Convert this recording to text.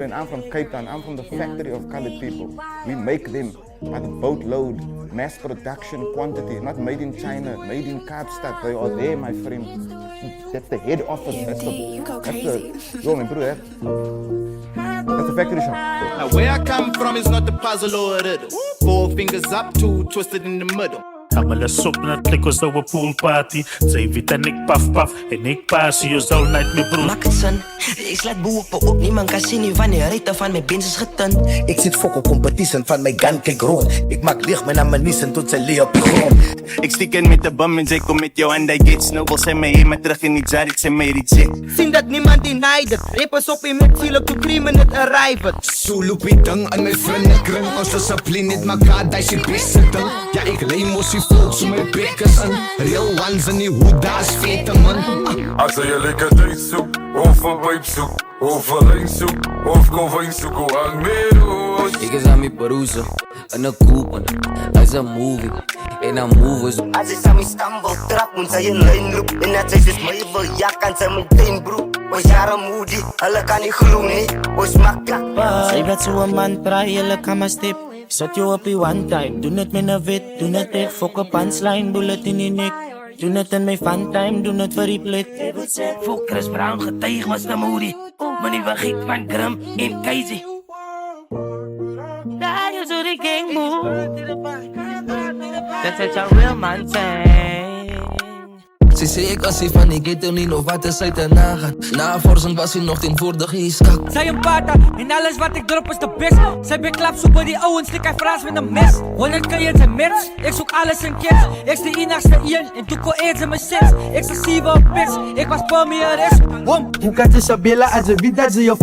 And I'm from Cape Town. I'm from the factory of colored people. We make them by the boatload, mass production quantity, not made in China, made in Kaapstad. They are there, my friend. That's the head office. That's the factory shop. Now where I come from is not the puzzle or a riddle. 4 fingers up, 2 twisted in the middle. Alles op na het was nou een poolparty. Zij weet en ik paf en ik passie is all night me broer. Maak het zin, ik sluit boe op, niemand kan zien wanneer rijden van mijn bins is getund. Ik zit fok op competition van mijn gun, kijk rond. Ik maak licht mijn ammunition tot zij lee op de grond. Ik stiek in met de bum en zij kom met jou en die get snobbel. Zij mij helemaal terug in die jarik, zij mij reject. Zien dat niemand denied het. Rappers op in met ziel op de creamen het arriven. Zo loop ik dan aan mijn vrienden kring. Ons discipline niet mekaar, dat is je beste ding. Ja, ik leid moesie volks om mijn bekkers aan. Real ones in die hoed, daar is vete man. Als je lekker tijd zoekt, of een pijp zoekt, of een lijn zoekt, of konvijn zoekt, hoe hang meer roos. Ik is aan mijn peruzo, en een koepen, als een movie, en een movie. Als ik aan mijn stumble trap, moet zij een lijn loop. En dat zij dus mij wil, ja kan zij meteen broek. Was jaren moody, hulle kan niet gloeien, was makkelijk. Zij werd zo'n man, praai, hulle kan maar stip. Zet je op je one time, doe het met een wit, doe het echt, fok op punchline, bullet in die nek. Doe het in mijn fun time, doe het voor die plek. Voor Chris Brown getuig was de moody. Maar niet vergeet van Grim en Keizer. Daar is hoe die gang move. Dat is jouw real man zijn. Ze zei ik als hij van die ghetto niet of wat is zij te nagaan. Na Forsen was hij nog ten voor de geeskak. Zij een pata, en alles wat ik drop is de best. Zij beklap zo bij die ouwens, slik hij Frans met een mes. 100 keer en merch, ik zoek alles in kids. Ik is de enigste één, en doe ko eerst in mijn sens. Ik zie 7 op pits, ik was voor me een rest. Hoe kan je zo billen als je weet dat ze je